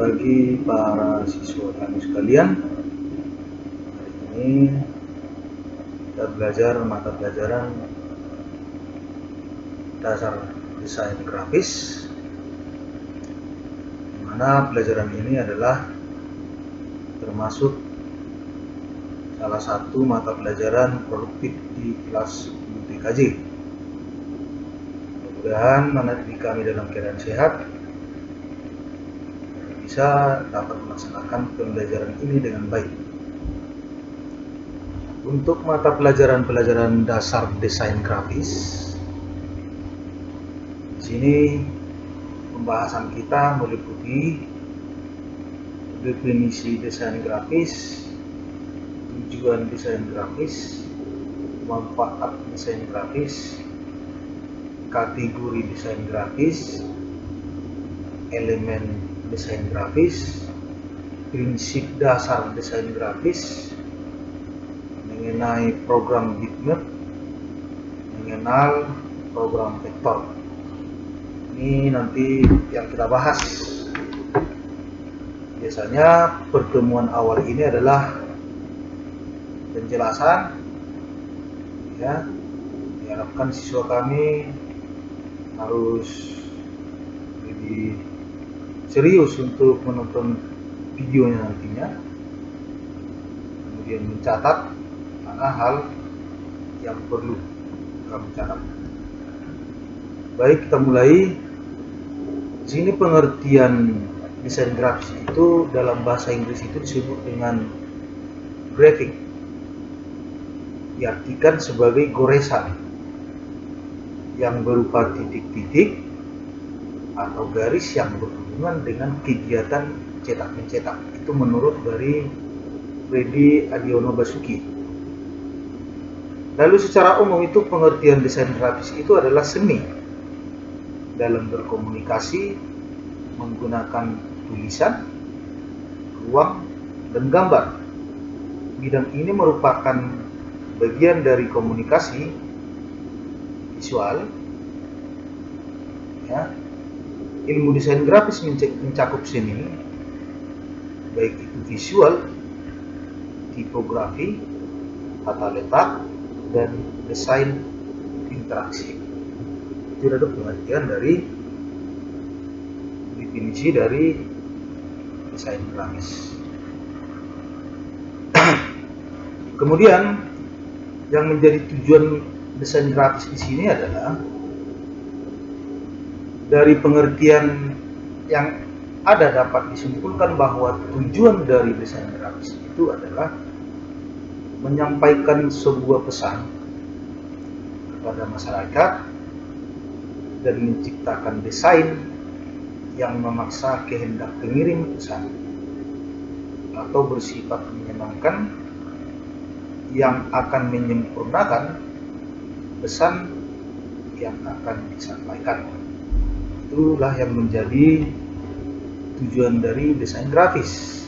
bagi para siswa kami sekalian. Hari ini kita belajar mata pelajaran dasar desain grafis, di mana pelajaran ini adalah termasuk salah satu mata pelajaran produktif di kelas 10 TKJ. Mudah-mudahan anak didik kami dalam keadaan sehat bisa dapat melaksanakan pembelajaran ini dengan baik. Untuk mata pelajaran dasar desain grafis, di sini pembahasan kita meliputi definisi desain grafis, tujuan desain grafis, manfaat desain grafis, kategori desain grafis, elemen desain grafis, prinsip dasar desain grafis, mengenai program bitmap, mengenal program vektor. Ini nanti yang kita bahas. Biasanya pertemuan awal ini adalah penjelasan, ya. Diharapkan siswa kami harus lebih serius untuk menonton videonya nantinya, kemudian mencatat mana hal yang perlu kami catat. Baik, kita mulai. Di sini pengertian desain grafis itu dalam bahasa Inggris itu disebut dengan graphic, diartikan sebagai goresan yang berupa titik-titik atau garis yang berhubungan dengan kegiatan cetak-mencetak. Itu menurut dari Freddy Adiono Basuki. Lalu secara umum itu pengertian desain grafis itu adalah seni dalam berkomunikasi menggunakan tulisan, ruang, dan gambar. Bidang ini merupakan bagian dari komunikasi visual, ya. Ilmu desain grafis mencakup seni, baik itu visual, tipografi, tata letak, dan desain interaksi. Itu ada pengertian dari definisi dari desain grafis. Kemudian yang menjadi tujuan desain grafis di sini adalah dari pengertian yang ada dapat disimpulkan bahwa tujuan dari desain grafis itu adalah menyampaikan sebuah pesan kepada masyarakat dan menciptakan desain yang memaksa kehendak pengirim pesan atau bersifat menyenangkan yang akan menyempurnakan pesan yang akan disampaikan. Itulah yang menjadi tujuan dari desain grafis.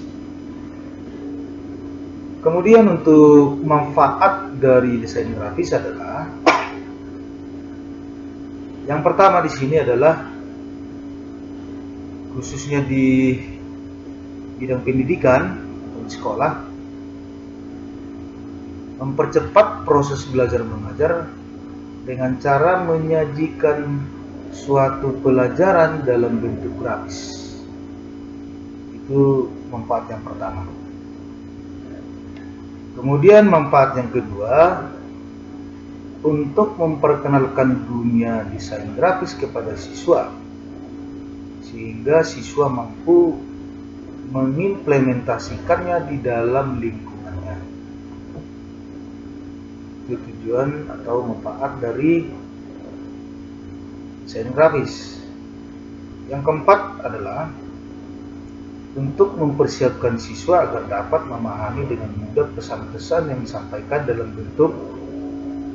Kemudian untuk manfaat dari desain grafis adalah, yang pertama di sini adalah khususnya di bidang pendidikan atau di sekolah, mempercepat proses belajar mengajar dengan cara menyajikan suatu pelajaran dalam bentuk grafis. Itu manfaat yang pertama. Kemudian manfaat yang kedua, untuk memperkenalkan dunia desain grafis kepada siswa, sehingga siswa mampu mengimplementasikannya di dalam lingkungannya. Itu tujuan atau manfaat dari desain grafis. Yang keempat adalah untuk mempersiapkan siswa agar dapat memahami dengan mudah pesan-pesan yang disampaikan dalam bentuk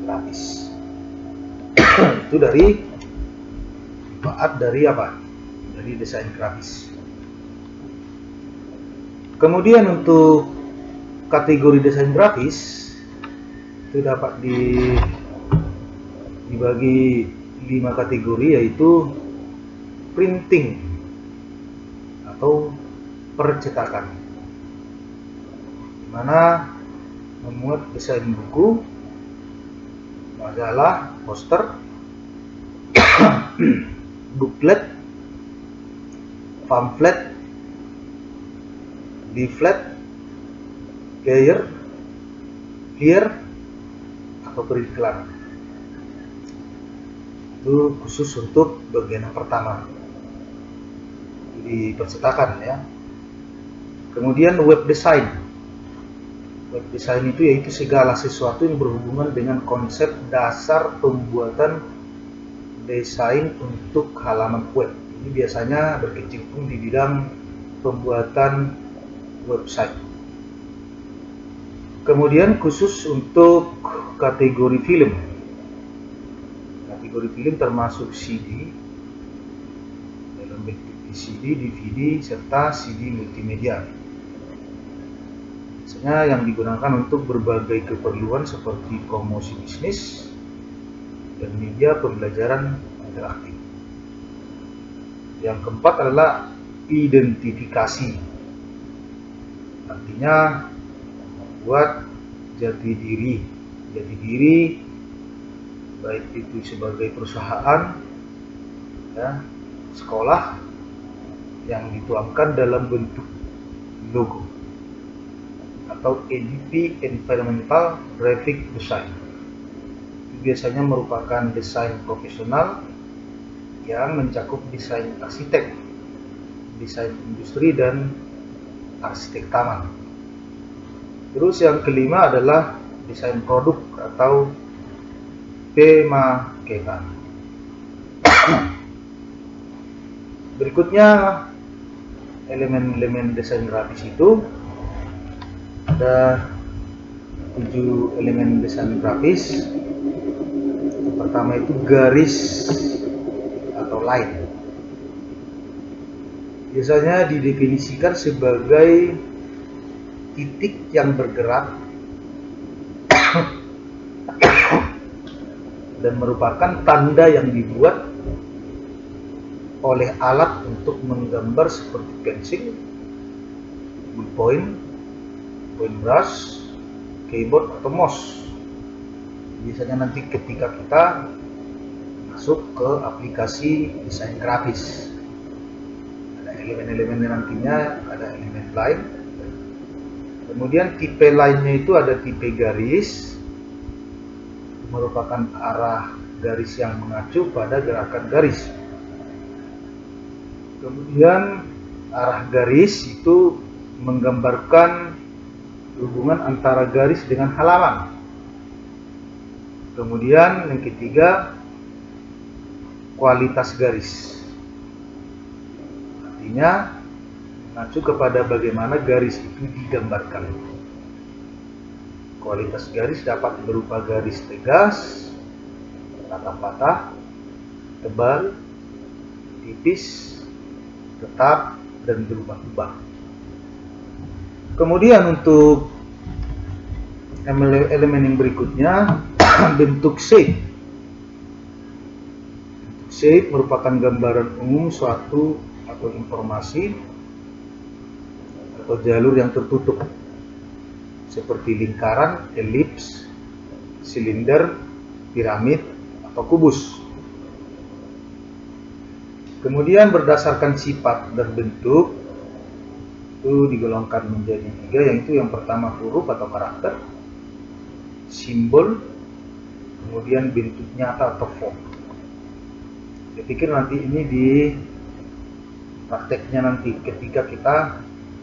grafis. Itu dari manfaat dari apa? Dari desain grafis. Kemudian untuk kategori desain grafis itu dapat dibagi 5 kategori, yaitu printing atau percetakan, di mana memuat desain buku, majalah, poster, booklet, pamflet, leaflet, flyer, atau beriklan. Itu khusus untuk bagian yang pertama di percetakan ya. Kemudian web design. Web design itu yaitu segala sesuatu yang berhubungan dengan konsep dasar pembuatan desain untuk halaman web. Ini biasanya berkecimpung di bidang pembuatan website. Kemudian khusus untuk kategori film. Kategori film termasuk CD, dalam bentuk CD, DVD, serta CD multimedia. Biasanya yang digunakan untuk berbagai keperluan seperti promosi bisnis dan media pembelajaran interaktif. Yang keempat adalah identifikasi. Artinya membuat jati diri baik itu sebagai perusahaan ya, sekolah, yang dituangkan dalam bentuk logo atau EDP, Environmental Graphic Design. Itu biasanya merupakan desain profesional yang mencakup desain arsitek, desain industri, dan arsitek taman. Terus yang kelima adalah desain produk atau pemakaian. Berikutnya elemen-elemen desain grafis itu ada 7 elemen desain grafis. Yang pertama itu garis atau line. Biasanya didefinisikan sebagai titik yang bergerak dan merupakan tanda yang dibuat oleh alat untuk menggambar seperti pensil, ballpoint, point brush, keyboard, atau mouse. Biasanya nanti ketika kita masuk ke aplikasi desain grafis, ada elemen-elemen nantinya, ada elemen line. Kemudian tipe lainnya itu ada tipe garis, merupakan arah garis yang mengacu pada gerakan garis. Kemudian arah garis itu menggambarkan hubungan antara garis dengan halaman. Kemudian yang ketiga, kualitas garis. Artinya mengacu kepada bagaimana garis itu digambarkan. Kualitas garis dapat berupa garis tegas, patah-patah, tebal, tipis, tetap, dan berubah-ubah. Kemudian untuk elemen yang berikutnya, bentuk shape. Bentuk shape merupakan gambaran umum suatu atau informasi atau jalur yang tertutup, seperti lingkaran, elips, silinder, piramid, atau kubus. Kemudian berdasarkan sifat dan bentuk itu digolongkan menjadi 3, yaitu yang pertama huruf atau karakter, simbol, kemudian bentuk nyata atau form. Saya pikir nanti ini di prakteknya nanti ketika kita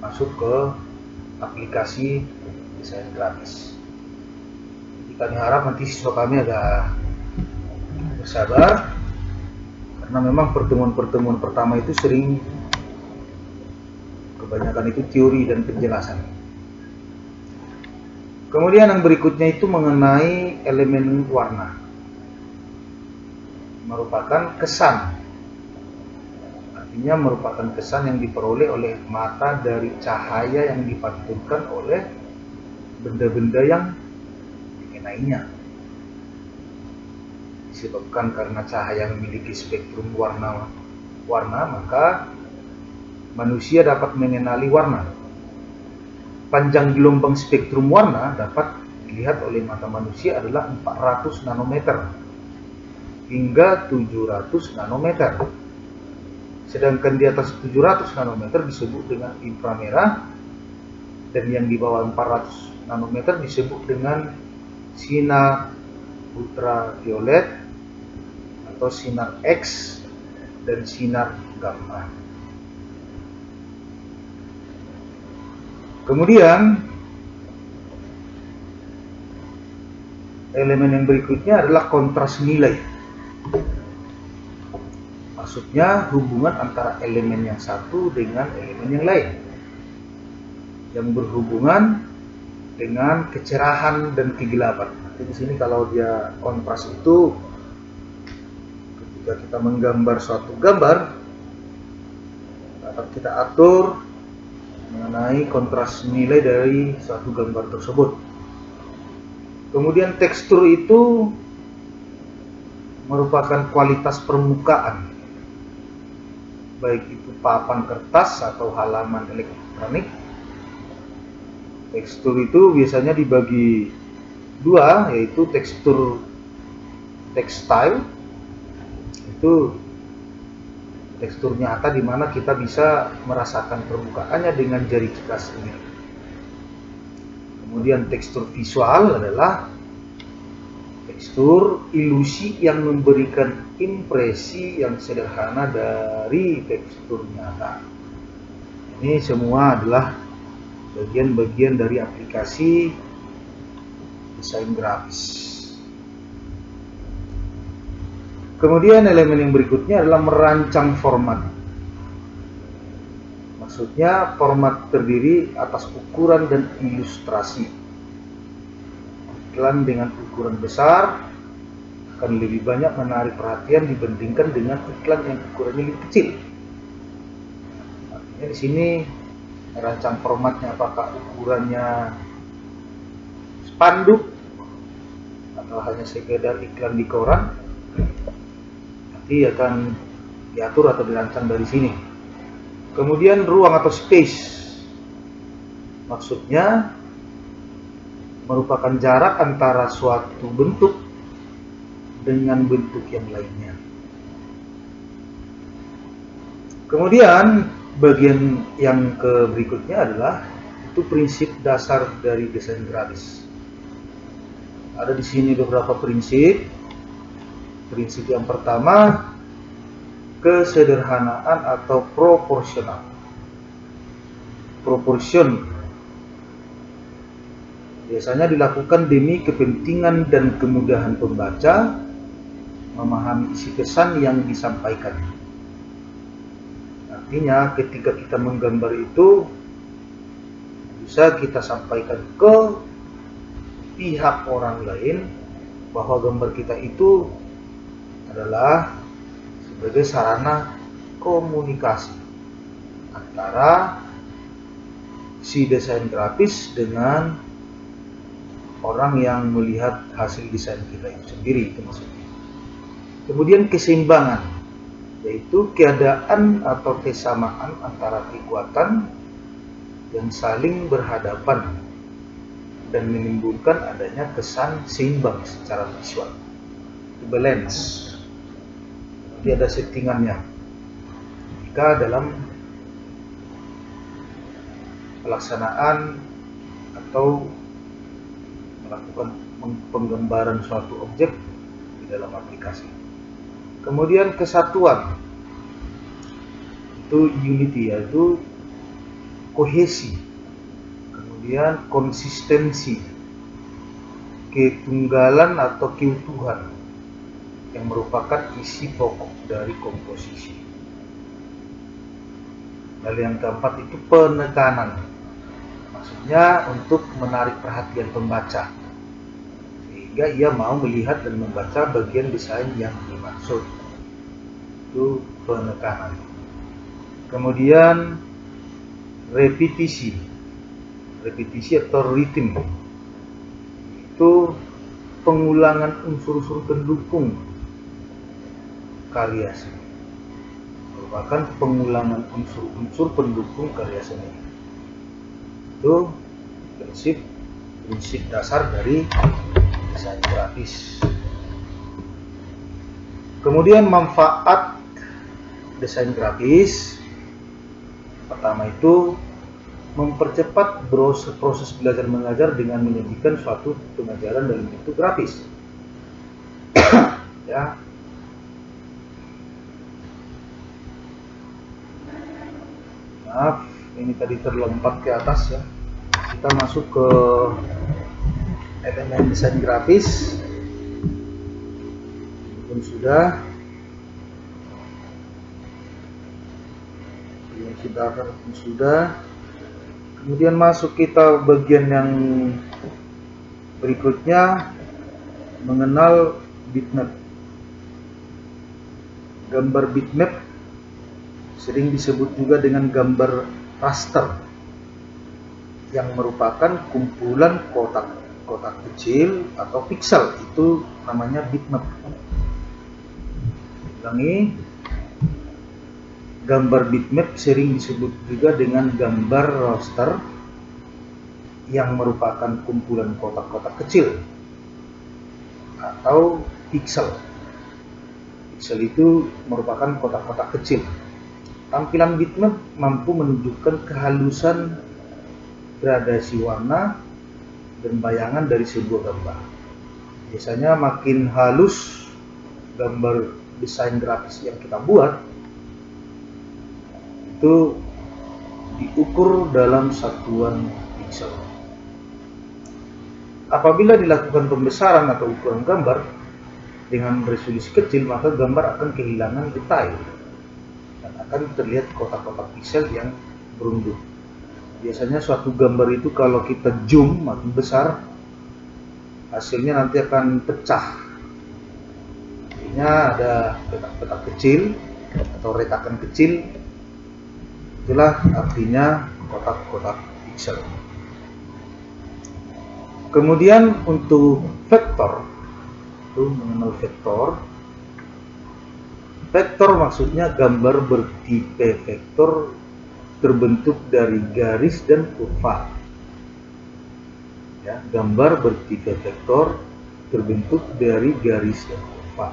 masuk ke aplikasi desain grafis. Jadi kami harap nanti siswa kami agak bersabar, karena memang pertemuan-pertemuan pertama itu sering kebanyakan itu teori dan penjelasan. Kemudian yang berikutnya itu mengenai elemen warna, merupakan kesan. Artinya merupakan kesan yang diperoleh oleh mata dari cahaya yang dipantulkan oleh benda-benda yang dikenainya. Disebabkan karena cahaya memiliki spektrum warna, maka manusia dapat mengenali warna. Panjang gelombang spektrum warna dapat dilihat oleh mata manusia adalah 400 nanometer hingga 700 nanometer. Sedangkan di atas 700 nanometer disebut dengan inframerah, dan yang di bawah 400 nanometer disebut dengan sinar ultraviolet atau sinar X dan sinar gamma. Kemudian elemen yang berikutnya adalah kontras nilai. Maksudnya hubungan antara elemen yang satu dengan elemen yang lain, yang berhubungan dengan kecerahan dan kegelapan. Jadi di sini kalau dia kontras itu ketika kita menggambar suatu gambar, dapat kita atur mengenai kontras nilai dari suatu gambar tersebut. Kemudian tekstur itu merupakan kualitas permukaan, baik itu papan kertas atau halaman elektronik. Tekstur itu biasanya dibagi dua, yaitu tekstur tekstil, itu tekstur nyata di mana kita bisa merasakan permukaannya dengan jari kita sendiri. Kemudian tekstur visual adalah tekstur ilusi yang memberikan impresi yang sederhana dari tekstur nyata. Ini semua adalah bagian-bagian dari aplikasi desain grafis. Kemudian elemen yang berikutnya adalah merancang format. Maksudnya format terdiri atas ukuran dan ilustrasi. Iklan dengan ukuran besar akan lebih banyak menarik perhatian dibandingkan dengan iklan yang ukurannya lebih kecil. Artinya di sini merancang formatnya, apakah ukurannya spanduk atau hanya sekedar iklan di koran, nanti akan diatur atau dirancang dari sini. Kemudian ruang atau space, maksudnya merupakan jarak antara suatu bentuk dengan bentuk yang lainnya. Kemudian bagian yang berikutnya adalah itu prinsip dasar dari desain grafis. Ada di sini beberapa prinsip. Prinsip yang pertama, kesederhanaan atau proporsional. Proporsion biasanya dilakukan demi kepentingan dan kemudahan pembaca memahami isi pesan yang disampaikan. Artinya ketika kita menggambar itu bisa kita sampaikan ke pihak orang lain bahwa gambar kita itu adalah sebagai sarana komunikasi antara si desain grafis dengan orang yang melihat hasil desain kita itu sendiri, itu maksudnya. Kemudian keseimbangan, yaitu keadaan atau kesamaan antara kekuatan yang saling berhadapan dan menimbulkan adanya kesan seimbang secara visual. Itu balance. Jadi ada settingannya. Jika dalam pelaksanaan atau melakukan penggambaran suatu objek di dalam aplikasi. Kemudian kesatuan, itu unity, yaitu kohesi. Kemudian konsistensi, ketunggalan atau keutuhan yang merupakan isi pokok dari komposisi. Lalu yang keempat itu penekanan, maksudnya untuk menarik perhatian pembaca sehingga ia mau melihat dan membaca bagian desain yang dimaksud. Itu penekanan. Kemudian repetisi atau rhythm, itu pengulangan unsur-unsur pendukung karya. merupakan pengulangan unsur-unsur pendukung karya seni. Itu prinsip dasar dari desain grafis. Kemudian manfaat desain grafis, pertama itu mempercepat proses belajar mengajar dengan menyajikan suatu pengajaran dalam bentuk grafis. Ya. Maaf, ini tadi terlompat ke atas ya. Kita masuk ke elemen desain grafis. Pun sudah. Kemudian masuk kita bagian yang berikutnya, mengenal bitmap. Gambar bitmap sering disebut juga dengan gambar raster, yang merupakan kumpulan kotak-kotak kecil atau piksel. Itu namanya bitmap. Ulangi, gambar bitmap sering disebut juga dengan gambar raster, yang merupakan kumpulan kotak-kotak kecil atau piksel. Piksel itu merupakan kotak-kotak kecil. Tampilan bitmap mampu menunjukkan kehalusan gradasi warna dan bayangan dari sebuah gambar. Biasanya makin halus gambar desain grafis yang kita buat, itu diukur dalam satuan piksel. Apabila dilakukan pembesaran atau ukuran gambar dengan resolusi kecil, maka gambar akan kehilangan detail dan akan terlihat kotak-kotak piksel yang berundur. Biasanya suatu gambar itu kalau kita zoom makin besar, hasilnya nanti akan pecah. Artinya ada petak-petak kecil atau retakan kecil. Itulah artinya kotak-kotak piksel. Kemudian untuk vektor, itu mengenal vektor. Vektor maksudnya gambar bertipe vektor terbentuk dari garis dan kurva. Ya, gambar bertipe vektor terbentuk dari garis dan kurva.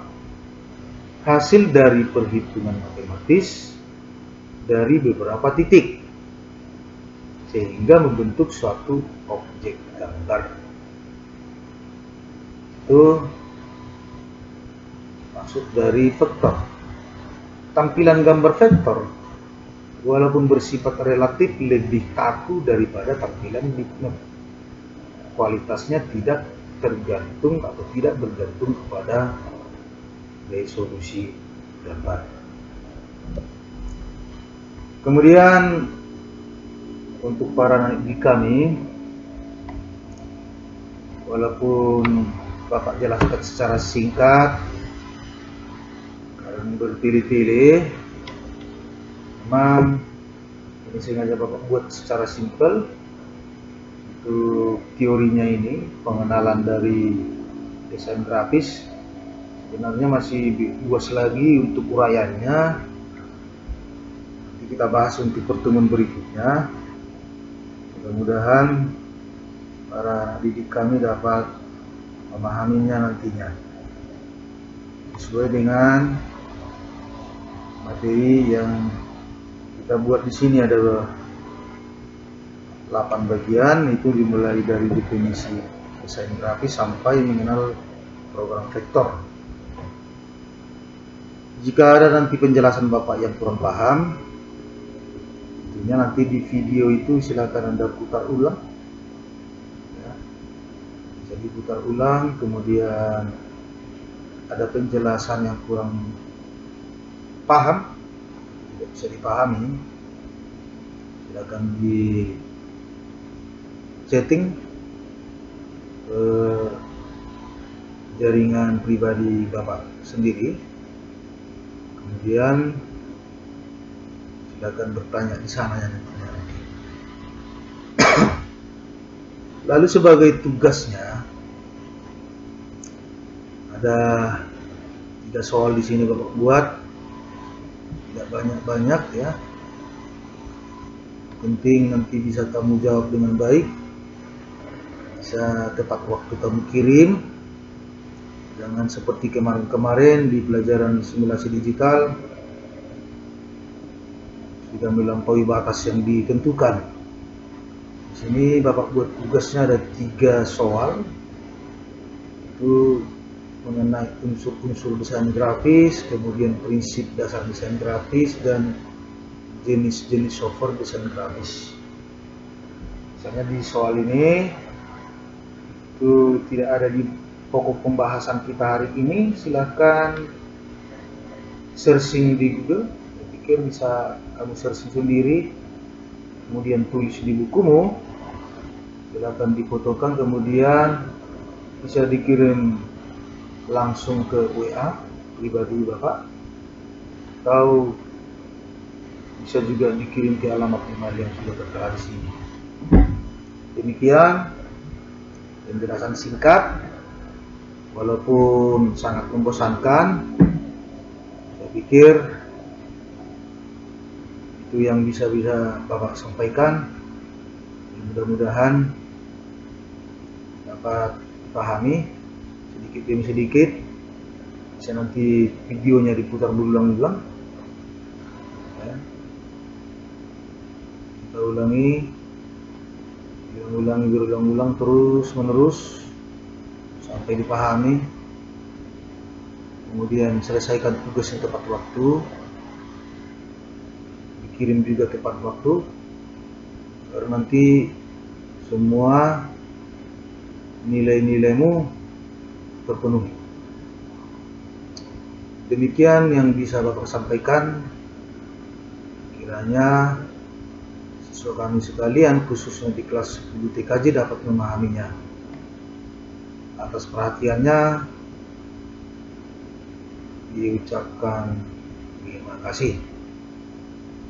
Hasil dari perhitungan matematis dari beberapa titik sehingga membentuk suatu objek gambar. Itu maksud dari vektor. Tampilan gambar vektor walaupun bersifat relatif lebih kaku daripada tampilan bitmap. Kualitasnya tidak tergantung atau tidak bergantung kepada resolusi gambar. Kemudian untuk para adik kami, walaupun Bapak jelaskan secara singkat karena bertele-tele, memang ini sengaja Bapak buat secara simpel. Untuk teorinya ini, pengenalan dari desain grafis, sebenarnya masih luas lagi untuk uraiannya. Kita bahas untuk pertemuan berikutnya. Mudah-mudahan para didik kami dapat memahaminya nantinya sesuai dengan materi yang kita buat di sini. Ada 8 bagian, itu dimulai dari definisi desain grafis sampai mengenal program vektor. Jika ada nanti penjelasan Bapak yang kurang paham, tentunya nanti di video itu silakan Anda putar ulang ya. Bisa diputar ulang, kemudian ada penjelasan yang kurang paham, tidak bisa dipahami, silakan di setting jaringan pribadi Bapak sendiri, kemudian silakan bertanya di sana ya nantinya. Lalu sebagai tugasnya ada 3 soal di sini Bapak buat, tidak banyak-banyak ya. Penting nanti bisa kamu jawab dengan baik, bisa tepat waktu kamu kirim. Jangan seperti kemarin-kemarin di pelajaran simulasi digital sudah melampaui batas yang ditentukan. Di sini Bapak buat tugasnya ada 3 soal, itu mengenai unsur-unsur desain grafis, kemudian prinsip dasar desain grafis, dan jenis-jenis software desain grafis. Misalnya di soal ini itu tidak ada di pokok pembahasan kita hari ini, silahkan searching di Google. Saya pikir bisa kamu searching sendiri, kemudian tulis di bukumu, silahkan difotokan, kemudian bisa dikirim langsung ke WA pribadi Bapak, atau bisa juga dikirim ke alamat email yang sudah tertera di sini. Demikian penjelasan singkat, walaupun sangat membosankan. Saya pikir itu yang bisa Bapak sampaikan. Mudah-mudahan dapat dipahami sedikit demi sedikit. Bisa nanti videonya diputar berulang-ulang ya. Kita berulang-ulang terus menerus sampai dipahami, kemudian selesaikan tugasnya tepat waktu, dikirim juga tepat waktu, karena nanti semua nilai-nilaimu terpenuhi. Demikian yang bisa Bapak sampaikan. Kiranya siswa kami sekalian, khususnya di kelas 10 TKJ, dapat memahaminya. Atas perhatiannya diucapkan terima kasih.